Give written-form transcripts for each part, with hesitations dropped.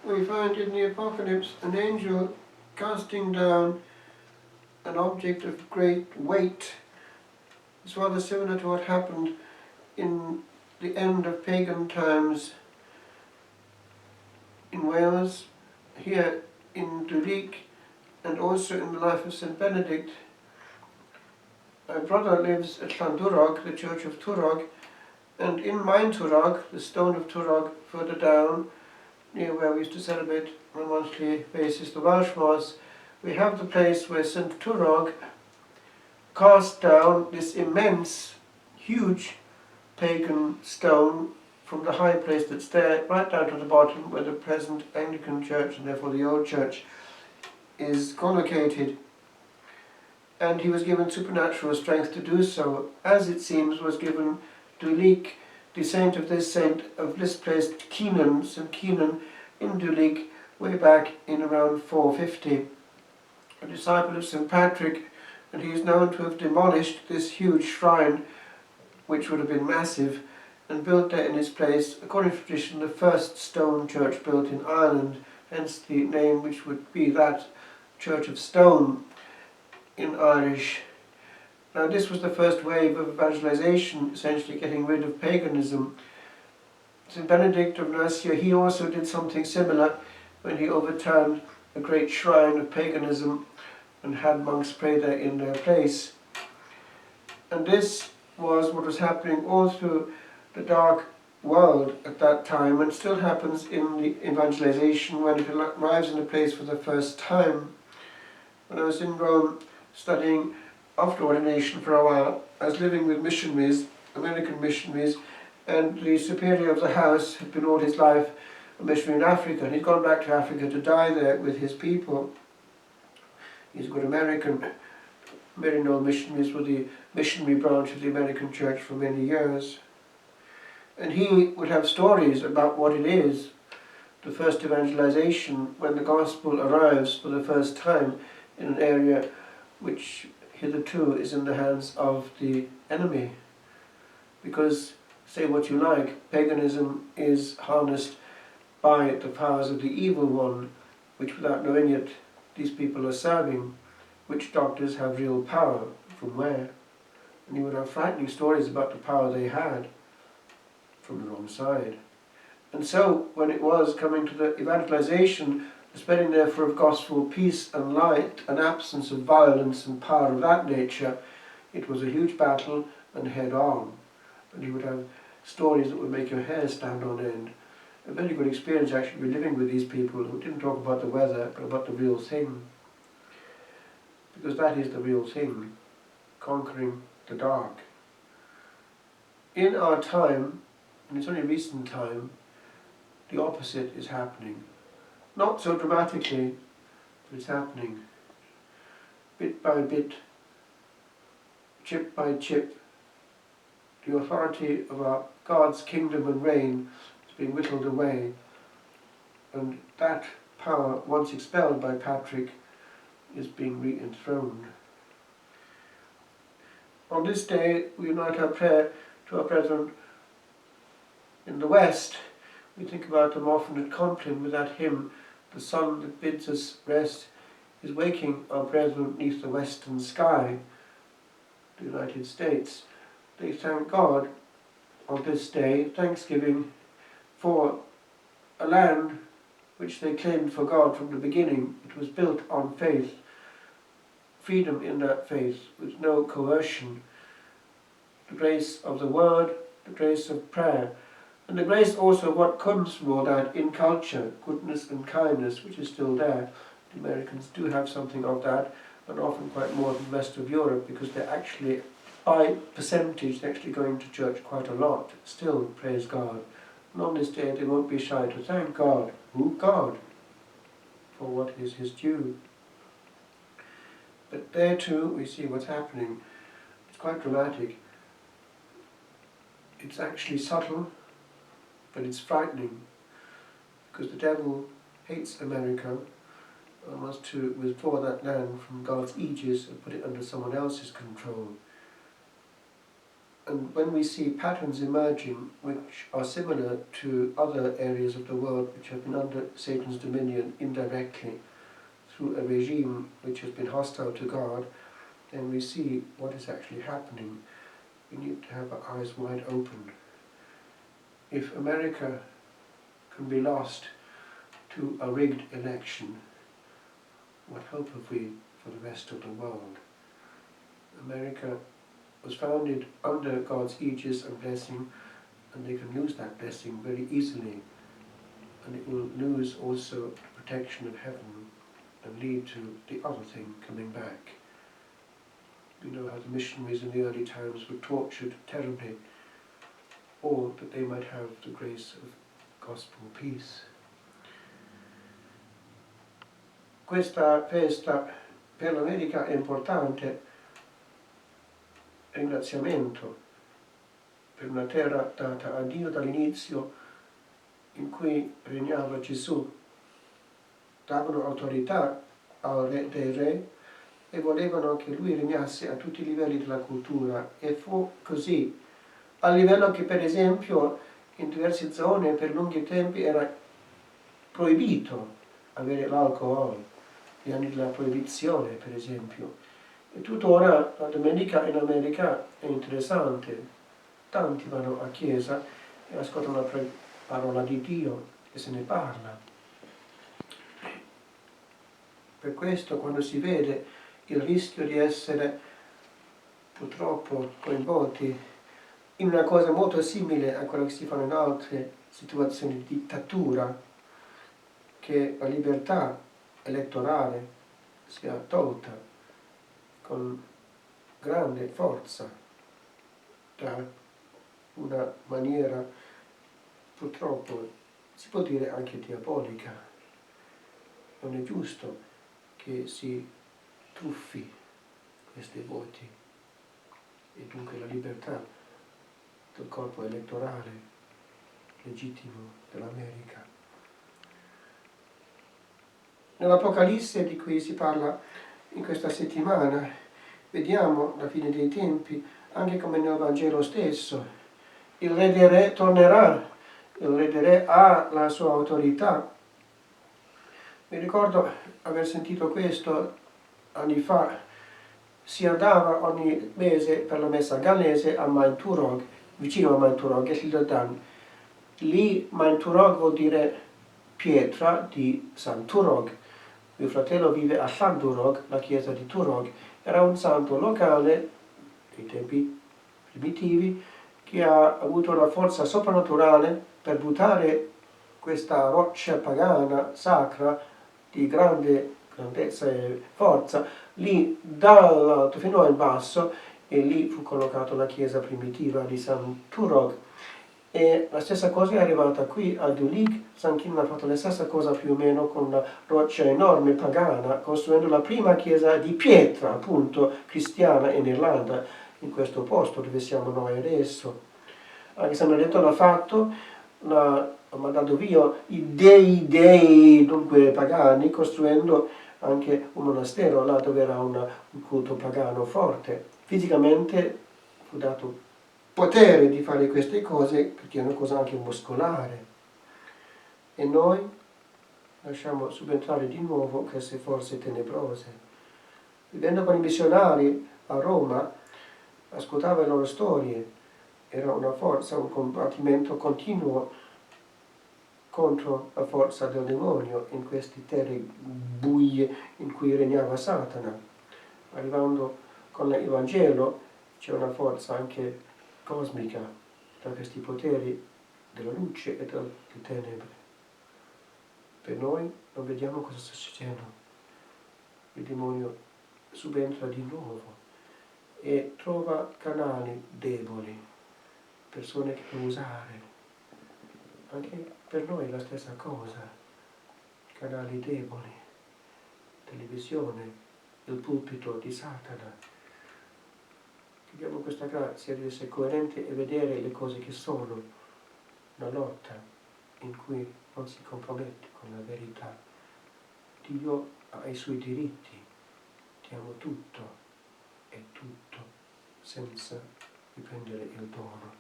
we find in the Apocalypse an angel casting down an object of great weight. It's rather similar to what happened in the end of pagan times in Wales, here in Duleek, and also in the life of St. Benedict. My brother lives at Llandwrog, the church of Twrog, and in Maen Twrog, the stone of Twrog, further down, near where we used to celebrate on a monthly basis the Welsh Mass, we have the place where St. Twrog cast down this immense, huge pagan stone from the high place that's there, right down to the bottom where the present Anglican Church, and therefore the old church, is collocated. And he was given supernatural strength to do so, as it seems was given Duleek, the saint of this place, Keenan, St. Keenan in Duleek, way back in around 450, a disciple of St. Patrick, and he is known to have demolished this huge shrine, which would have been massive, and built there in its place, according to tradition, the first stone church built in Ireland, hence the name which would be that Church of Stone in Irish. Now this was the first wave of evangelization, essentially getting rid of paganism. St. Benedict of Nursia, he also did something similar when he overturned a great shrine of paganism and had monks pray there in their place. And this was what was happening all through the dark world at that time, and still happens in the evangelization when it arrives in a place for the first time. When I was in Rome studying after ordination for a while, I was living with missionaries, American missionaries, and the superior of the house had been all his life a missionary in Africa, and he'd gone back to Africa to die there with his people. He's a good American. Maryknoll missionaries were the missionary branch of the American church for many years. And he would have stories about what it is, the first evangelization, when the gospel arrives for the first time in an area which hitherto is in the hands of the enemy. Because, say what you like, paganism is harnessed by the powers of the evil one, which without knowing it, these people are serving. Witch doctors have real power, from where? And you would have frightening stories about the power they had from the wrong side. And so, when it was coming to the evangelization, the spreading therefore of gospel, peace and light, an absence of violence and power of that nature, it was a huge battle and head on. And you would have stories that would make your hair stand on end. A very good experience actually living with these people who didn't talk about the weather, but about the real thing. Because that is the real thing, conquering the dark. In our time, and it's only recent time, the opposite is happening. Not so dramatically, but it's happening. Bit by bit, chip by chip, the authority of our God's kingdom and reign is being whittled away, and that power, once expelled by Patrick, is being re-enthroned. On this day, we unite our prayer to our brethren in the West. We think about them often at Compline with that hymn, "The sun that bids us rest is waking our brethren neath the western sky," the United States. They thank God on this day, Thanksgiving, for a land which they claimed for God from the beginning. It was built on faith, freedom in that faith, with no coercion, the grace of the word, the grace of prayer, and the grace also of what comes from all that in culture, goodness and kindness, which is still there. The Americans do have something of that, and often quite more than the rest of Europe, because they're actually, by percentage, they're actually going to church quite a lot. Still, praise God. And on this day they won't be shy to thank God. Who? God. For what is his due. But there too we see what's happening. It's quite dramatic. It's actually subtle, but it's frightening, because the devil hates America and wants to withdraw that land from God's aegis and put it under someone else's control. And when we see patterns emerging which are similar to other areas of the world which have been under Satan's dominion indirectly through a regime which has been hostile to God, then we see what is actually happening. We need to have our eyes wide open. If America can be lost to a rigged election, what hope have we for the rest of the world? America was founded under God's aegis and blessing, and they can lose that blessing very easily, and it will lose also the protection of heaven and lead to the other thing coming back. You know how the missionaries in the early times were tortured terribly, all that they might have the grace of gospel peace. Questa festa per l'America è importante, ringraziamento per una terra data a Dio dall'inizio, in cui regnava Gesù. Davano autorità al re dei re e volevano che lui regnasse a tutti i livelli della cultura, e fu così, a livello che per esempio in diverse zone per lunghi tempi era proibito avere l'alcol, gli anni della proibizione per esempio. E tuttora la domenica in America è interessante, tanti vanno a chiesa e ascoltano la parola di Dio e se ne parla. Per questo quando si vede il rischio di essere purtroppo coinvolti in una cosa molto simile a quello che si fa in altre situazioni di dittatura, che la libertà elettorale sia tolta con grande forza da una maniera purtroppo si può dire anche diabolica. Non è giusto che si truffi questi voti e dunque la libertà del corpo elettorale legittimo dell'America. Nell'Apocalisse di cui si parla in questa settimana vediamo la fine dei tempi, anche come nel Vangelo stesso. Il Re dei Re tornerà, il Re dei Re ha la sua autorità. Mi ricordo aver sentito questo anni fa. Si andava ogni mese per la messa gallese a Mainturog, vicino a Mainturog, e Sildadan. Lì Mainturog vuol dire pietra di San Turog. Mio fratello vive a San Turog, la chiesa di Turog. Era un santo locale, nei tempi primitivi, che ha avuto una forza soprannaturale per buttare questa roccia pagana, sacra, di grandezza e forza, lì dall'alto fino in basso, e lì fu collocata la chiesa primitiva di San Turog. E la stessa cosa è arrivata qui a Dulig. San Kim ha fatto la stessa cosa più o meno con una roccia enorme pagana, costruendo la prima chiesa di pietra, appunto, cristiana in Irlanda, in questo posto dove siamo noi adesso. Anche se Benedetto l'ha fatto, ha mandato via i dei dunque pagani, costruendo anche un monastero là dove era un culto pagano forte. Fisicamente fu dato potere di fare queste cose perché è una cosa anche muscolare, e noi lasciamo subentrare di nuovo queste forze tenebrose. Vivendo con i missionari a Roma, ascoltavo le loro storie, era una forza, un combattimento continuo contro la forza del demonio in queste terre buie in cui regnava Satana. Arrivando con il Vangelo c'è una forza anche cosmica tra questi poteri della luce e delle tenebre. Per noi non vediamo cosa sta succedendo. Il demonio subentra di nuovo e trova canali deboli, persone che può usare. Anche per noi è la stessa cosa, canali deboli, televisione, il pulpito di Satana. Chiediamo questa grazia di essere coerenti e vedere le cose che sono, una lotta in cui non si compromette con la verità. Dio ha i suoi diritti, diamo tutto e tutto senza dipendere il dono.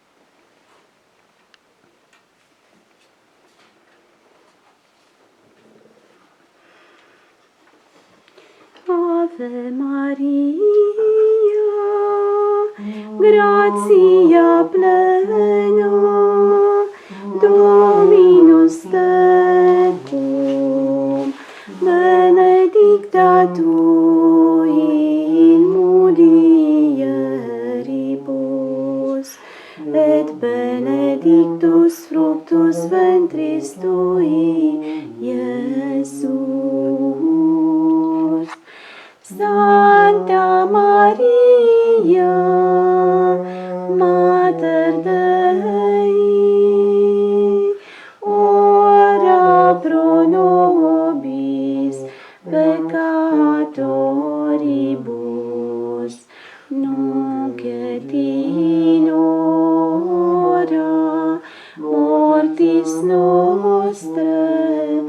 Ave Maria, gratia plena, Dominus tecum, benedicta tu in mulieribus, et benedictus fructus ventris tui, Iesus. Santa Maria, Mater Dei, ora pro nobis peccatoribus, nunc et in hora mortis nostrae.